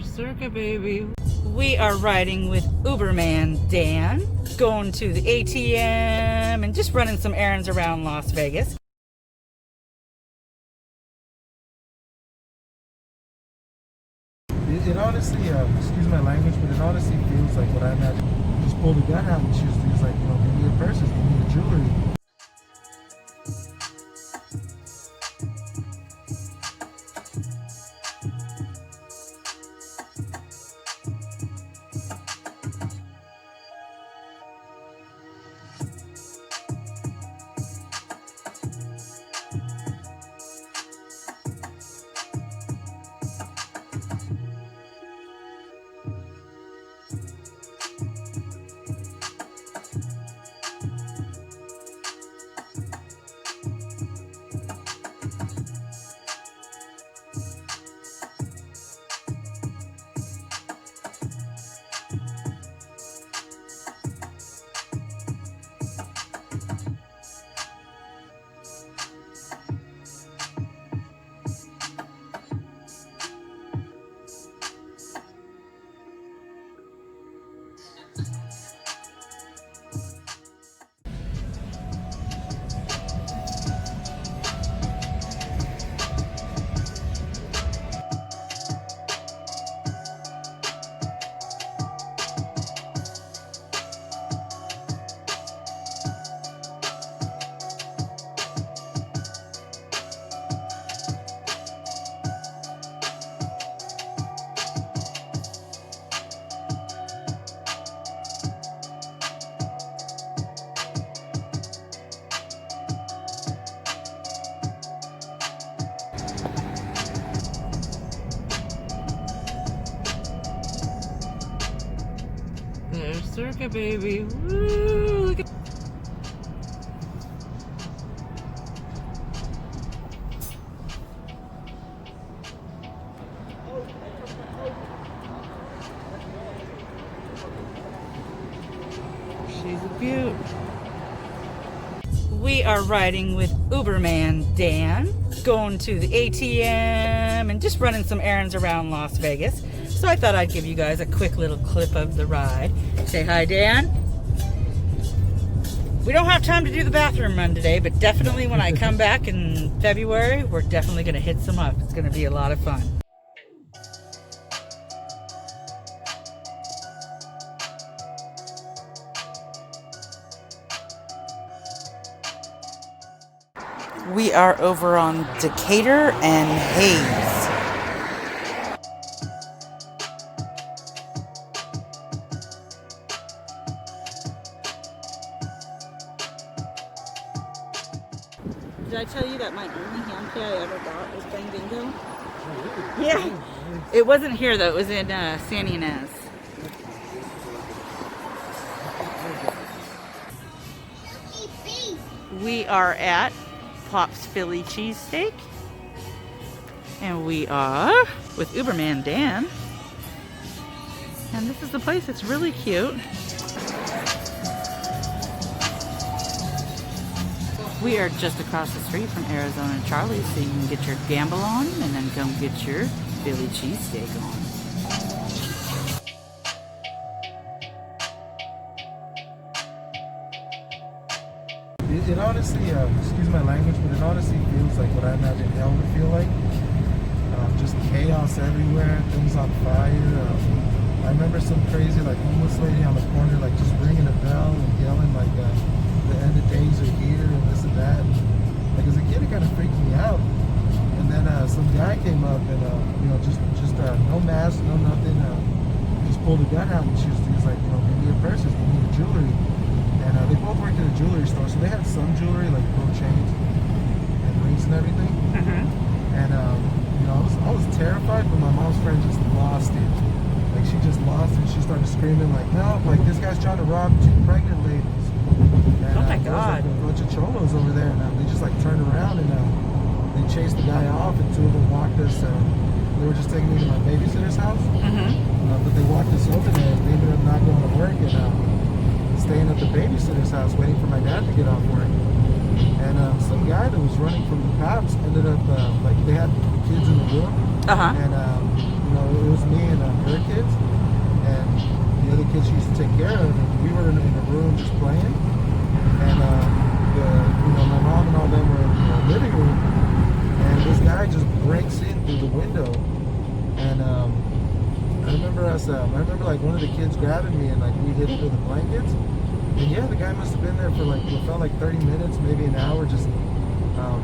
There's Circa, baby. We are riding with Uberman Dan, going to the ATM and just running some errands around Las Vegas. It honestly, excuse my language, but it honestly feels like what I imagine. He just pulled a gun out and she was like, you know, give me your purses, give me your jewelry. There's Circa, baby. Woo! Look at she's a beaut. We are riding with Uberman Dan, going to the ATM and just running some errands around Las Vegas. So I thought I'd give you guys a quick little clip of the ride. Say hi, Dan. We don't have time to do the bathroom run today, but definitely when I come back in February, we're definitely going to hit some up. It's going to be a lot of fun. We are over on Decatur and Hayes. Did I tell you that my only hand play I ever bought was playing bingo? Yeah. It wasn't here though, it was in San Ynez. We are at Pop's Philly Cheesesteak. And we are with Uberman Dan. And this is the place, it's really cute. We are just across the street from Arizona Charlie's, so you can get your gamble on and then come get your Philly cheesesteak on. It honestly, excuse my language, but it honestly feels like what I imagine hell would feel like. Just chaos everywhere, things on fire. I remember some crazy like homeless lady on the corner like just ringing a bell and yelling like the end of days are here and this and that. Like as a kid, it kind of freaked me out. And then some guy came up and you know just no mask, no nothing. Just pulled a gun out and he was like, you know, give me your purses, give me your jewelry. And they both worked at a jewelry store, so they had some jewelry like gold chains and rings and everything. And you know, I was terrified, but my mom's friend just lost it. Like she just lost it. She started screaming like, no, like this guy's trying to rob 2 pregnant ladies. And, oh my God! God! There was like a bunch of cholos over there, and they just like turned around and they chased the guy off, and 2 of them walked us. They were just taking me to my babysitter's house, but they walked us over there. And they ended up not going to work and staying at the babysitter's house, waiting for my dad to get off work. And some guy that was running from the cops ended up like they had the kids in the room, and you it was me and her kids, and the other kids she used to take care of. And we were in a room just playing, and my mom and all them were in the living room, and this guy just breaks in through the window, and I remember like one of the kids grabbing me, and like we hid under the blankets, and yeah, the guy must have been there for like what felt like 30 minutes, maybe an hour, just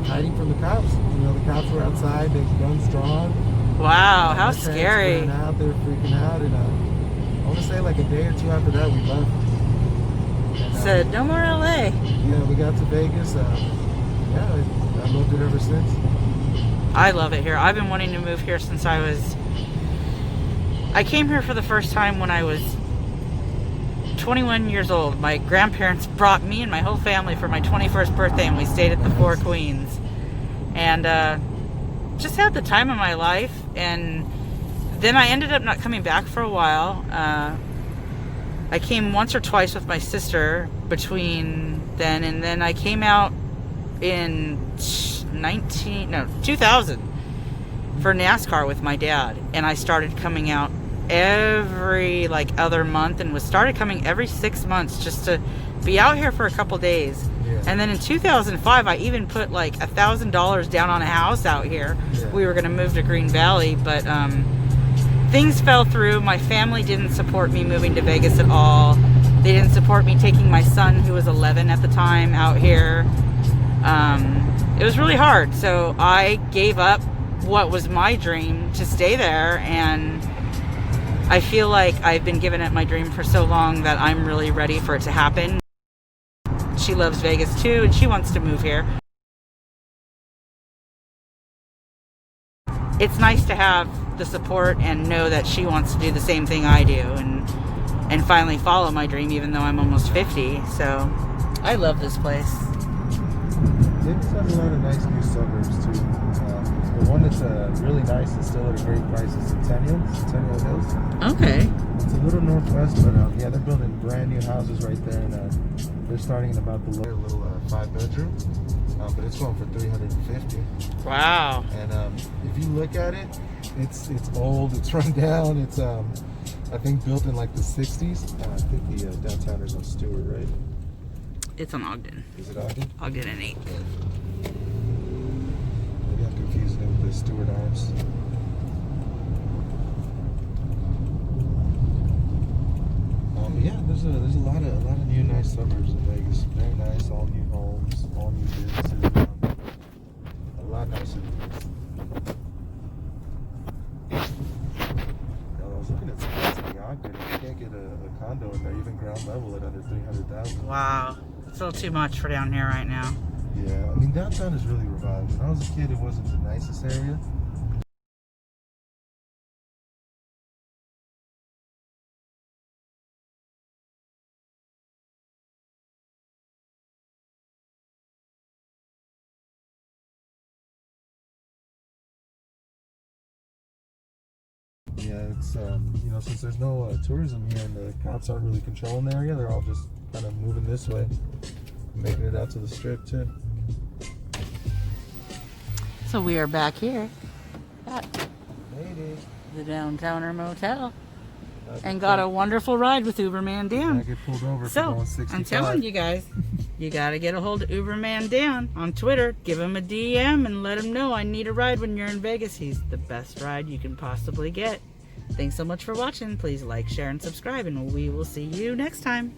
hiding from the cops. The cops were outside, they guns drawn. Wow, how scary! They were freaking out, and I want to say like a day or two after that we left. And, said no more LA. Yeah, we got to Vegas. I loved it ever since. I love it here. I've been wanting to move here since I came here for the first time when I was 21 years old. My grandparents brought me and my whole family for my 21st birthday, and we stayed at the Four Queens. And just had the time of my life. And then I ended up not coming back for a while. I came once or twice with my sister between then, and then I came out in 2000 for NASCAR with my dad, and I started coming out every other month, and started coming every 6 months just to be out here for a couple days. Yeah. And then in 2005 I even put like $1,000 down on a house out here. Yeah. We were going to move to Green Valley, but things fell through. My family didn't support me moving to Vegas at all. They didn't support me taking my son, who was 11 at the time, out here. It was really hard, so I gave up what was my dream to stay there, and I feel like I've been giving it my dream for so long that I'm really ready for it to happen. She loves Vegas too, and she wants to move here. It's nice to have the support and know that she wants to do the same thing I do, and finally follow my dream, even though I'm almost 50. So I love this place. Vegas has a lot of nice new suburbs too. The one that's really nice and still at a great price is Centennial Hills. Okay. It's a little northwest, but yeah, they're building brand new houses right there, and they're starting in about the little 5-bedroom, but it's going for $350. Wow. And if you look at it, it's old, it's run down. It's I think built in like the 60s. I think the downtown is on Stewart, right? It's on Ogden. Is it Ogden? Ogden and 8th. Maybe I'm confusing it with the Stewart Arms. Yeah, there's a lot of new nice suburbs in Vegas. Very nice, all new homes, all new businesses. A lot nicer than this. I was looking at some places in Ogden, and you can't get a condo in there, even ground level, at under $300,000. Wow. It's a little too much for down here right now. Yeah, I mean, downtown is really revived. When I was a kid, it wasn't the nicest area. Yeah, it's since there's no tourism here and the cops aren't really controlling the area, they're all just kind of moving this way, making it out to the strip too. So we are back here at Maybe. the Downtowner Motel and got a wonderful ride with Uberman Dan. I get pulled over for So going 65. I'm telling you guys, you gotta get a hold of Uberman Dan on Twitter. Give him a DM and let him know I need a ride when you're in Vegas. He's the best ride you can possibly get. Thanks so much for watching. Please like, share, and subscribe, and we will see you next time.